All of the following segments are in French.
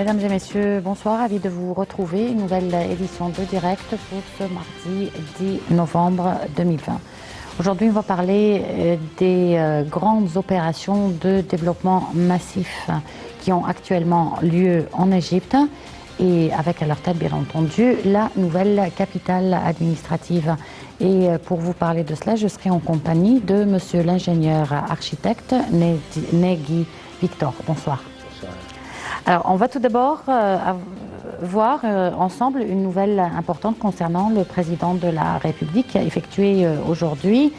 Mesdames et messieurs, bonsoir. Ravi de vous retrouver. Une nouvelle édition de direct pour ce mardi 10 novembre 2020. Aujourd'hui, on va parler des grandes opérations de développement massif qui ont actuellement lieu en Égypte et avec à leur tête, bien entendu, la nouvelle capitale administrative. Et pour vous parler de cela, je serai en compagnie de monsieur l'ingénieur architecte Negui Victor. Bonsoir. Bonsoir. Alors, on va tout d'abord voir ensemble une nouvelle importante concernant le président de la République qui a effectué aujourd'hui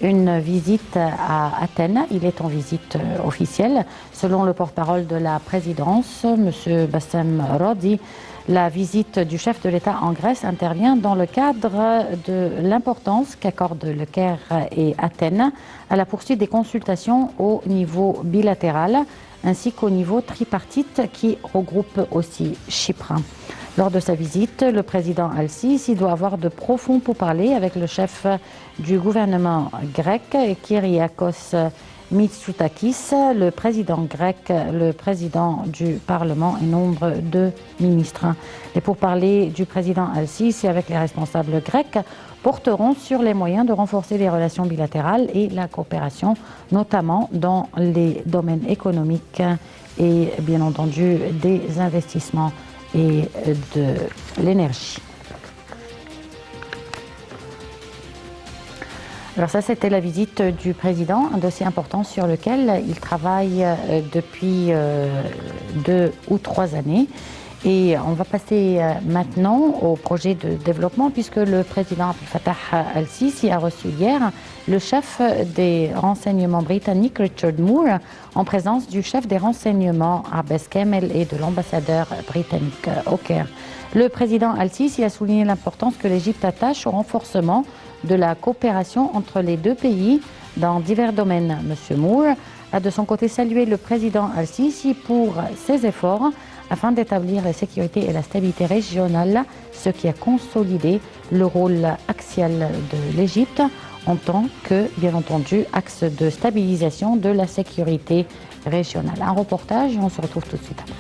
une visite à Athènes. Il est en visite officielle. Selon le porte-parole de la présidence, M. Bassem Rodi, la visite du chef de l'État en Grèce intervient dans le cadre de l'importance qu'accordent le Caire et Athènes à la poursuite des consultations au niveau bilatéral ainsi qu'au niveau tripartite qui regroupe aussi Chypre. Lors de sa visite, le président Al-Sisi doit avoir de profonds pourparlers avec le chef du gouvernement grec, Kyriakos Mitsotakis, le président grec, le président du Parlement et nombre de ministres. Les pourparlers du président Al-Sisi avec les responsables grecs porteront sur les moyens de renforcer les relations bilatérales et la coopération, notamment dans les domaines économiques et bien entendu des investissements et de l'énergie. Alors ça, c'était la visite du président, un dossier important sur lequel il travaille depuis 2 ou 3 années. Et on va passer maintenant au projet de développement puisque le président Abdel Fattah Al-Sisi a reçu hier le chef des renseignements britanniques Richard Moore en présence du chef des renseignements Abbas Kamel et de l'ambassadeur britannique au Caire. Le président Al-Sisi a souligné l'importance que l'Égypte attache au renforcement de la coopération entre les deux pays dans divers domaines. M. Moore a de son côté salué le président Al-Sisi pour ses efforts afin d'établir la sécurité et la stabilité régionale, ce qui a consolidé le rôle axial de l'Égypte en tant que, bien entendu, axe de stabilisation de la sécurité régionale. Un reportage et on se retrouve tout de suite après.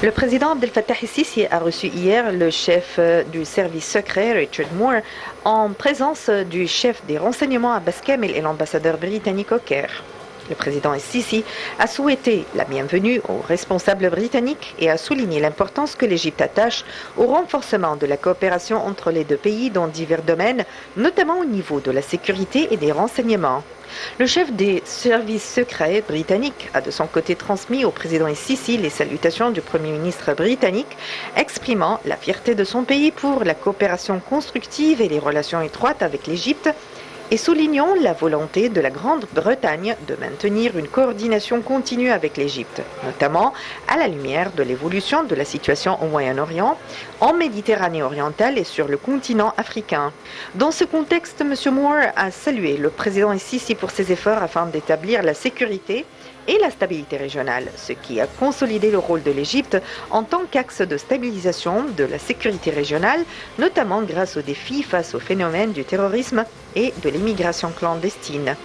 Le président Abdel Fattah el-Sisi a reçu hier le chef du service secret, Richard Moore, en présence du chef des renseignements Abbas Kamel et l'ambassadeur britannique au Caire. Le président el-Sisi a souhaité la bienvenue aux responsables britanniques et a souligné l'importance que l'Égypte attache au renforcement de la coopération entre les deux pays dans divers domaines, notamment au niveau de la sécurité et des renseignements. Le chef des services secrets britanniques a de son côté transmis au président el-Sisi les salutations du Premier ministre britannique, exprimant la fierté de son pays pour la coopération constructive et les relations étroites avec l'Égypte, et soulignant la volonté de la Grande-Bretagne de maintenir une coordination continue avec l'Égypte, notamment à la lumière de l'évolution de la situation au Moyen-Orient, en Méditerranée orientale et sur le continent africain. Dans ce contexte, M. Moore a salué le président el-Sisi pour ses efforts afin d'établir la sécurité et la stabilité régionale, ce qui a consolidé le rôle de l'Égypte en tant qu'axe de stabilisation de la sécurité régionale, notamment grâce aux défis face au phénomène du terrorisme et de l'immigration clandestine.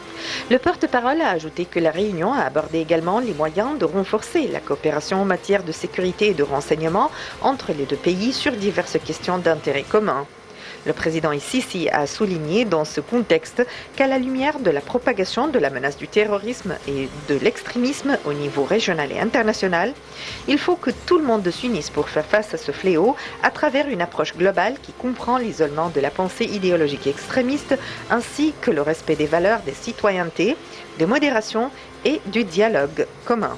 Le porte-parole a ajouté que la réunion a abordé également les moyens de renforcer la coopération en matière de sécurité et de renseignement entre les deux pays sur diverses questions d'intérêt commun. Le président el-Sisi a souligné dans ce contexte qu'à la lumière de la propagation de la menace du terrorisme et de l'extrémisme au niveau régional et international, il faut que tout le monde s'unisse pour faire face à ce fléau à travers une approche globale qui comprend l'isolement de la pensée idéologique extrémiste ainsi que le respect des valeurs des citoyennetés, de modération et du dialogue commun.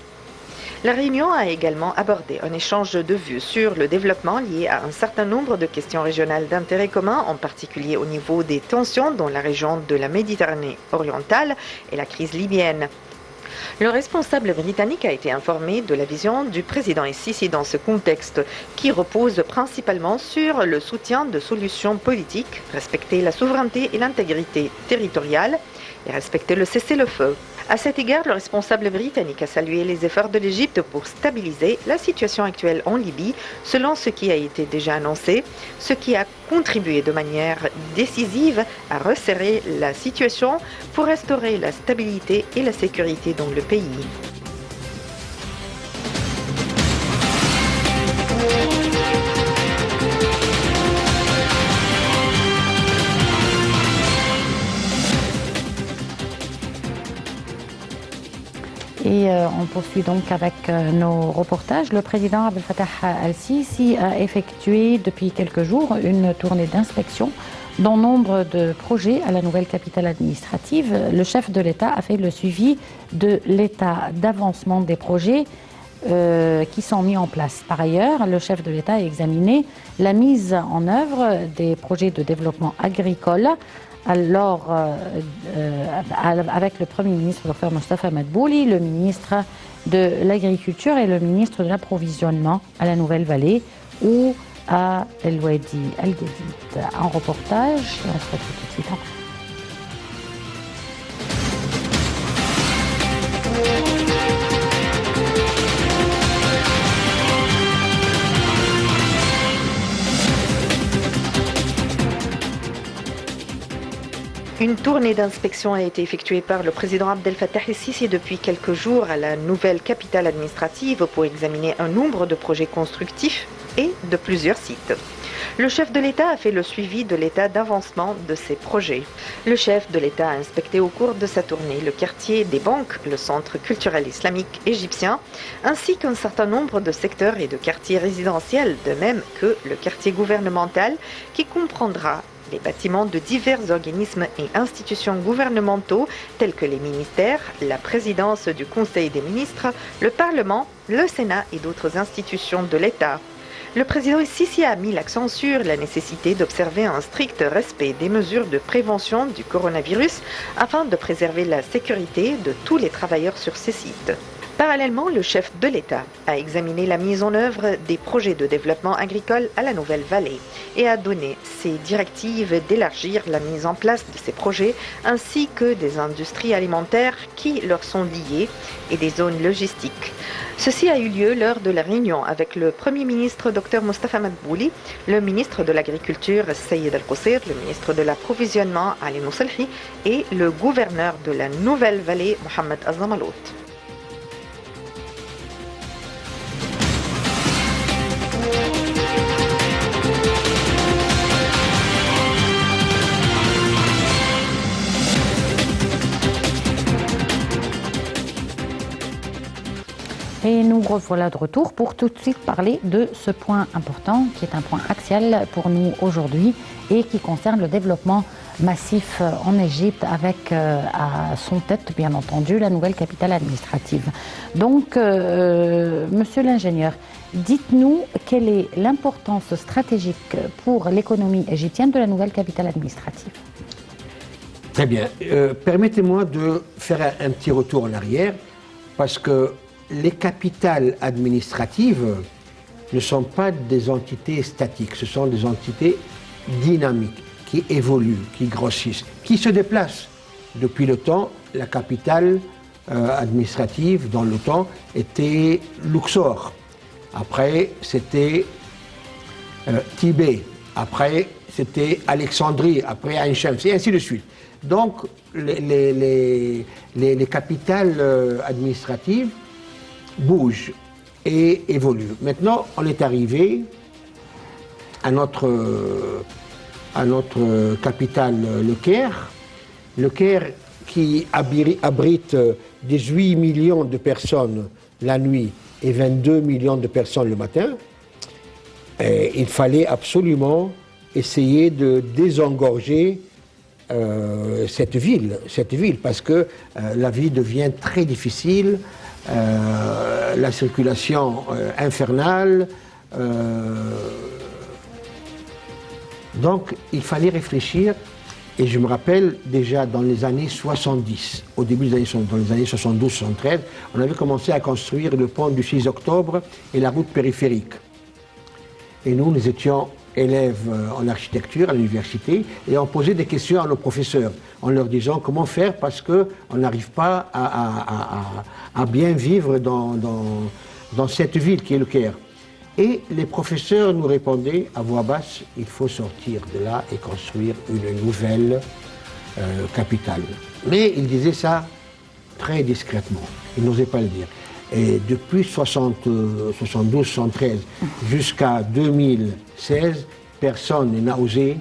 La réunion a également abordé un échange de vues sur le développement lié à un certain nombre de questions régionales d'intérêt commun, en particulier au niveau des tensions dans la région de la Méditerranée orientale et la crise libyenne. Le responsable britannique a été informé de la vision du président el-Sisi dans ce contexte, qui repose principalement sur le soutien de solutions politiques, respecter la souveraineté et l'intégrité territoriale, et respecter le cessez-le-feu. À cet égard, le responsable britannique a salué les efforts de l'Égypte pour stabiliser la situation actuelle en Libye, selon ce qui a été déjà annoncé, ce qui a contribué de manière décisive à resserrer la situation pour restaurer la stabilité et la sécurité dans le pays. Et on poursuit donc avec nos reportages. Le président Abdel Fattah al-Sisi a effectué depuis quelques jours une tournée d'inspection dans nombre de projets à la nouvelle capitale administrative. Le chef de l'État a fait le suivi de l'état d'avancement des projets qui sont mis en place. Par ailleurs, le chef de l'État a examiné la mise en œuvre des projets de développement agricole avec le Premier ministre Dr Mostafa Madbouli, le ministre de l'Agriculture et le ministre de l'Approvisionnement à la Nouvelle-Vallée ou à El Wadi Al-Gadid. En reportage, et on se retrouve tout de suite après. Une tournée d'inspection a été effectuée par le président Abdel Fattah el-Sisi depuis quelques jours à la nouvelle capitale administrative pour examiner un nombre de projets constructifs et de plusieurs sites. Le chef de l'État a fait le suivi de l'état d'avancement de ces projets. Le chef de l'État a inspecté au cours de sa tournée le quartier des banques, le centre culturel islamique égyptien, ainsi qu'un certain nombre de secteurs et de quartiers résidentiels, de même que le quartier gouvernemental qui comprendra les bâtiments de divers organismes et institutions gouvernementaux tels que les ministères, la présidence du Conseil des ministres, le Parlement, le Sénat et d'autres institutions de l'État. Le président Sisi a mis l'accent sur la nécessité d'observer un strict respect des mesures de prévention du coronavirus afin de préserver la sécurité de tous les travailleurs sur ces sites. Parallèlement, le chef de l'État a examiné la mise en œuvre des projets de développement agricole à la Nouvelle-Vallée et a donné ses directives d'élargir la mise en place de ces projets ainsi que des industries alimentaires qui leur sont liées et des zones logistiques. Ceci a eu lieu lors de la réunion avec le Premier ministre Dr Mostafa Madbouli, le ministre de l'Agriculture Saïd Al-Qusir, le ministre de l'Approvisionnement Ali Mousselhi et le gouverneur de la Nouvelle-Vallée Mohamed Azamalout. Et nous revoilà de retour pour tout de suite parler de ce point important, qui est un point axial pour nous aujourd'hui et qui concerne le développement massif en Égypte avec à son tête, bien entendu, la nouvelle capitale administrative. Donc, monsieur l'ingénieur, dites-nous quelle est l'importance stratégique pour l'économie égyptienne de la nouvelle capitale administrative. Très bien. Permettez-moi de faire un petit retour en arrière, parce que les capitales administratives ne sont pas des entités statiques, ce sont des entités dynamiques, qui évoluent, qui grossissent, qui se déplacent. Depuis le temps, la capitale administrative dans le temps était Luxor. Après, c'était Tibet. Après, c'était Alexandrie. Après, Ain Shams, et ainsi de suite. Donc, les capitales administratives bougent et évoluent. Maintenant, on est arrivé à notre capitale, le Caire. Le Caire qui abrite 18 millions de personnes la nuit et 22 millions de personnes le matin. Et il fallait absolument essayer de désengorger cette ville, parce que la vie devient très difficile, la circulation infernale. Donc il fallait réfléchir, et je me rappelle déjà dans les années 70, au début des années, dans les années 72-73, on avait commencé à construire le pont du 6 octobre et la route périphérique. Et nous étions élèves en architecture à l'université et ont posé des questions à nos professeurs en leur disant comment faire parce qu'on n'arrive pas à bien vivre dans cette ville qui est le Caire. Et les professeurs nous répondaient à voix basse, il faut sortir de là et construire une nouvelle capitale. Mais ils disaient ça très discrètement, ils n'osaient pas le dire. Et depuis 72-73 jusqu'à 2016, personne n'a osé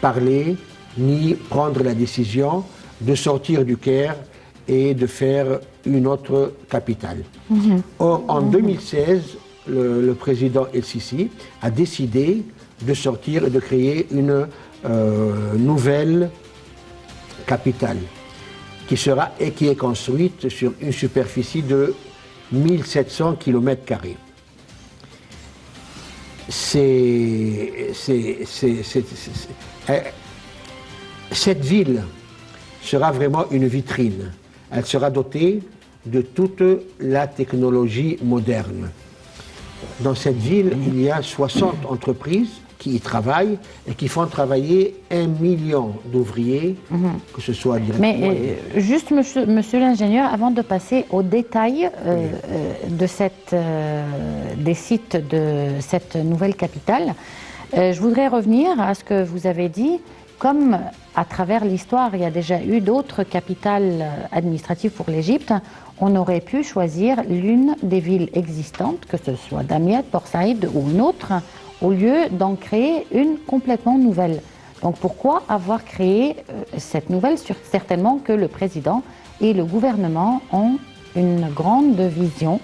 parler ni prendre la décision de sortir du Caire et de faire une autre capitale. Or, en 2016, le président El-Sisi a décidé de sortir et de créer une nouvelle capitale qui est construite sur une superficie de 1700 km². Cette ville sera vraiment une vitrine. Elle sera dotée de toute la technologie moderne. Dans cette ville, il y a 60 entreprises qui y travaillent et qui font travailler 1 million d'ouvriers, que ce soit directement... Mais juste, monsieur l'ingénieur, avant de passer aux détails de des sites de cette nouvelle capitale, je voudrais revenir à ce que vous avez dit. Comme à travers l'histoire, il y a déjà eu d'autres capitales administratives pour l'Égypte, on aurait pu choisir l'une des villes existantes, que ce soit Damiette, Port Saïd ou une autre, au lieu d'en créer une complètement nouvelle. Donc pourquoi avoir créé cette nouvelle? Certainement que le président et le gouvernement ont une grande vision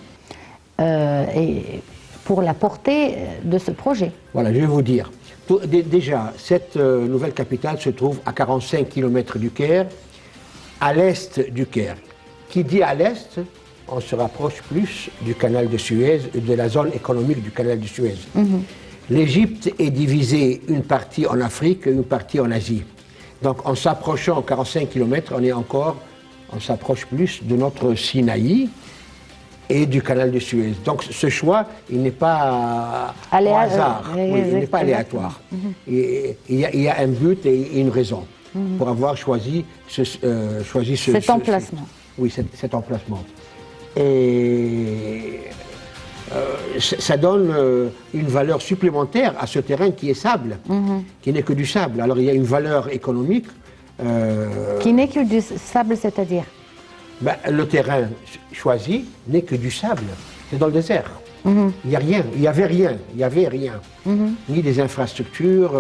et pour la portée de ce projet. Voilà, je vais vous dire. Déjà, cette nouvelle capitale se trouve à 45 km du Caire, à l'est du Caire. Qui dit à l'est, on se rapproche plus du canal de Suez et de la zone économique du canal de Suez. L'Égypte est divisée une partie en Afrique et une partie en Asie. Donc en s'approchant 45 km, on s'approche plus de notre Sinaï et du canal de Suez. Donc ce choix, il n'est pas au hasard, il n'est pas aléatoire. Il y a un but et une raison pour avoir choisi cet emplacement. Oui, cet emplacement. Et ça donne une valeur supplémentaire à ce terrain qui est sable, qui n'est que du sable. Alors il y a une valeur économique. Qui n'est que du sable, c'est-à-dire? Ben, le terrain choisi n'est que du sable. C'est dans le désert. Il n'y a rien, il n'y avait rien. Ni des infrastructures,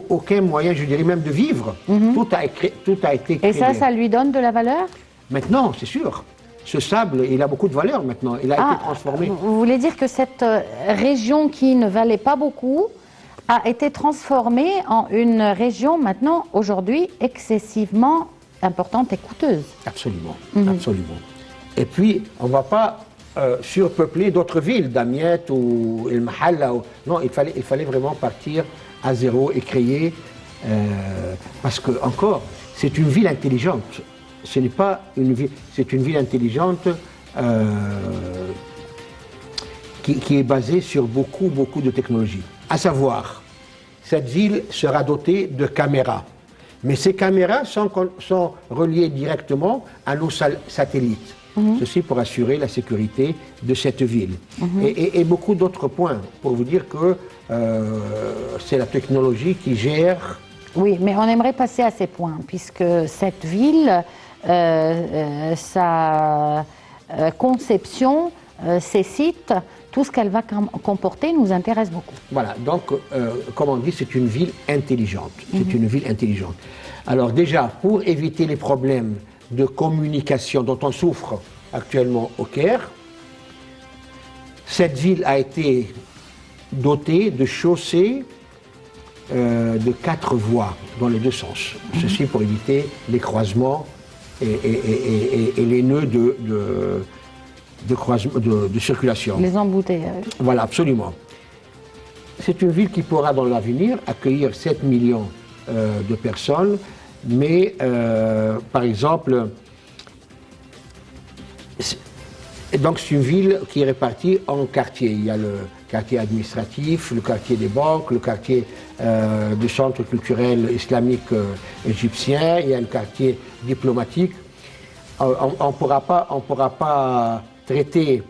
aucun moyen, je dirais même de vivre. Tout a été créé. Et ça lui donne de la valeur? Maintenant, c'est sûr. Ce sable, il a beaucoup de valeur maintenant. Il a été transformé. Vous voulez dire que cette région qui ne valait pas beaucoup a été transformée en une région maintenant, aujourd'hui, excessivement importante et coûteuse. Absolument, absolument. Et puis, on ne va pas surpeupler d'autres villes, Damiette ou El Mahalla. Non, il fallait vraiment partir à zéro et créer, parce que, encore, c'est une ville intelligente. Ce n'est pas une ville, c'est une ville intelligente qui est basée sur beaucoup de technologies. À savoir, cette ville sera dotée de caméras. Mais ces caméras sont reliées directement à nos satellites. Ceci pour assurer la sécurité de cette ville. Et beaucoup d'autres points, pour vous dire que c'est la technologie qui gère... Oui, mais on aimerait passer à ces points, puisque cette ville, sa conception, ses sites, tout ce qu'elle va comporter nous intéresse beaucoup. Voilà, donc, comme on dit, c'est une ville intelligente. C'est une ville intelligente. Alors déjà, pour éviter les problèmes de communication dont on souffre actuellement au Caire, cette ville a été dotée de chaussées de 4 voies dans les deux sens. Ceci pour éviter les croisements et les nœuds de circulation. Les embouteillages. Voilà, absolument. C'est une ville qui pourra dans l'avenir accueillir 7 millions de personnes, mais par exemple, donc c'est une ville qui est répartie en quartiers. Il y a quartier administratif, le quartier des banques, le quartier du centre culturel islamique égyptien, il y a le quartier diplomatique. On ne pourra pas traiter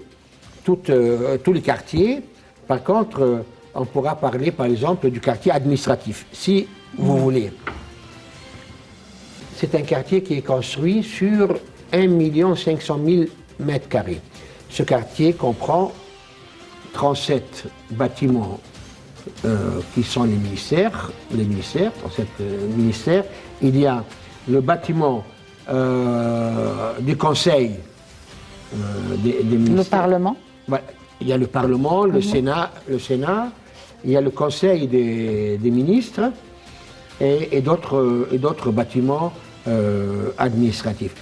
tous les quartiers. Par contre, on pourra parler, par exemple, du quartier administratif, si vous voulez. C'est un quartier qui est construit sur 1 500 000 mètres carrés. Ce quartier comprend 37 bâtiments qui sont les ministères, 37 ministères. Il y a le bâtiment du Conseil des ministères. Le Parlement. Ouais, il y a le Parlement, le Sénat, il y a le Conseil des ministres et d'autres bâtiments administratifs.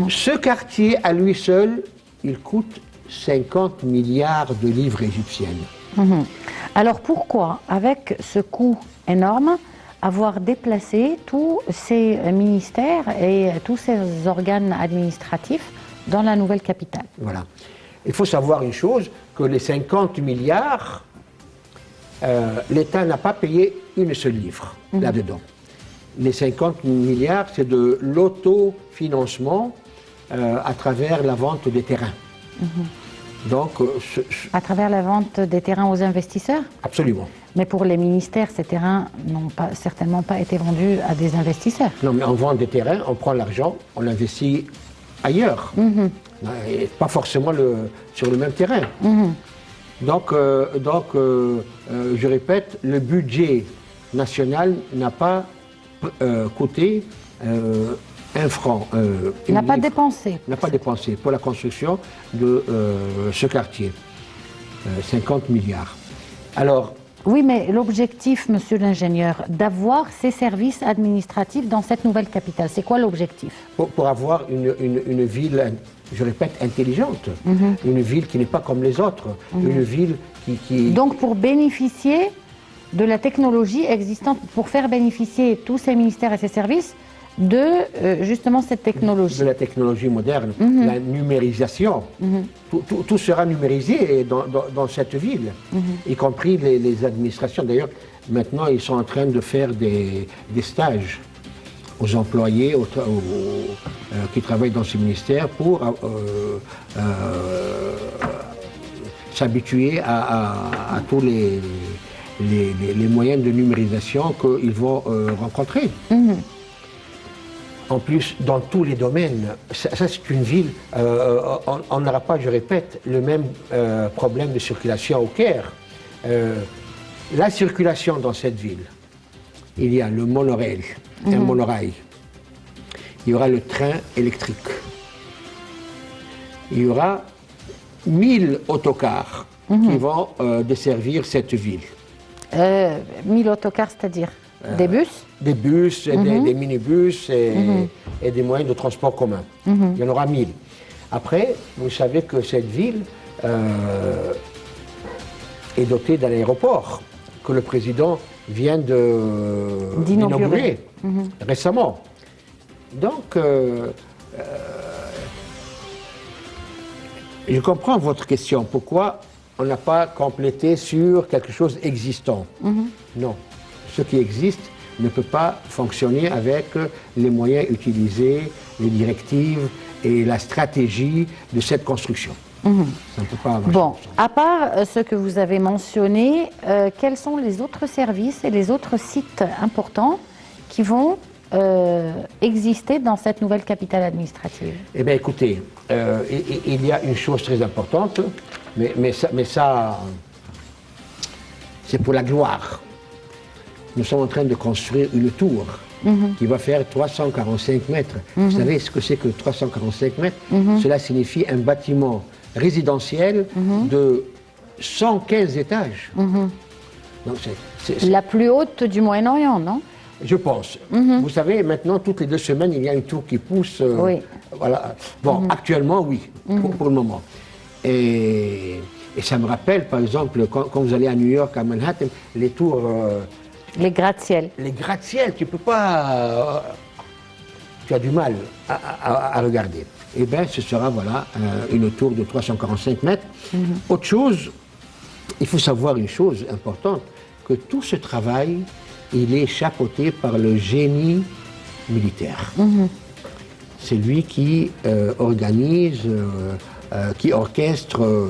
Ce quartier, à lui seul, il coûte 50 milliards de livres égyptiennes. Alors pourquoi, avec ce coût énorme, avoir déplacé tous ces ministères et tous ces organes administratifs dans la nouvelle capitale? Voilà. Il faut savoir une chose, que les 50 milliards, l'État n'a pas payé une seule livre là-dedans. Les 50 milliards, c'est de l'autofinancement à travers la vente des terrains. Donc, à travers la vente des terrains aux investisseurs? Absolument. Mais pour les ministères, ces terrains n'ont certainement pas été vendus à des investisseurs. Non, mais on vend des terrains, on prend l'argent, on l'investit ailleurs. Et pas forcément sur le même terrain. Donc, je répète, le budget national n'a pas coûté 1 franc. N'a pas dépensé. N'a pas dépensé pour la construction de ce quartier. 50 milliards. Alors. Oui, mais l'objectif, monsieur l'ingénieur, d'avoir ces services administratifs dans cette nouvelle capitale, c'est quoi l'objectif? Pour avoir une ville, je répète, intelligente. Une ville qui n'est pas comme les autres. Une ville qui... Donc pour bénéficier de la technologie existante, pour faire bénéficier tous ces ministères et ces services de justement cette technologie. De la technologie moderne, la numérisation. Tout sera numérisé dans cette ville, y compris les administrations. D'ailleurs, maintenant, ils sont en train de faire des stages aux employés qui travaillent dans ce ministère pour s'habituer à tous les moyens de numérisation qu'ils vont rencontrer. En plus, dans tous les domaines, ça c'est une ville, on n'aura pas, je répète, le même problème de circulation au Caire. La circulation dans cette ville, il y a le monorail, un monorail. Il y aura le train électrique. Il y aura 1000 autocars qui vont desservir cette ville. 1000 autocars, c'est-à-dire des bus? Des bus, des minibus et des moyens de transport commun. Il y en aura 1000. Après, vous savez que cette ville est dotée d'un aéroport que le président vient d'inaugurer récemment. Donc, je comprends votre question. Pourquoi on n'a pas complété sur quelque chose existant? Non. Ce qui existe ne peut pas fonctionner avec les moyens utilisés, les directives et la stratégie de cette construction. Ça ne peut pas marcher. Bon, à part ce que vous avez mentionné, quels sont les autres services et les autres sites importants qui vont exister dans cette nouvelle capitale administrative? Eh bien, écoutez, il y a une chose très importante, mais ça c'est pour la gloire. Nous sommes en train de construire une tour qui va faire 345 mètres. Vous savez ce que c'est que 345 mètres? Cela signifie un bâtiment résidentiel de 115 étages. Donc la plus haute du Moyen-Orient, non? Je pense. Vous savez, maintenant, toutes les 2 semaines, il y a une tour qui pousse. Oui. Voilà. Bon, actuellement, oui, pour le moment. Et ça me rappelle, par exemple, quand vous allez à New York, à Manhattan, les tours... les gratte-ciel. Les gratte-ciel, tu ne peux pas... tu as du mal à regarder. Eh bien, ce sera, voilà, une tour de 345 mètres. Autre chose, il faut savoir une chose importante, que tout ce travail, il est chapeauté par le génie militaire. C'est lui qui organise, qui orchestre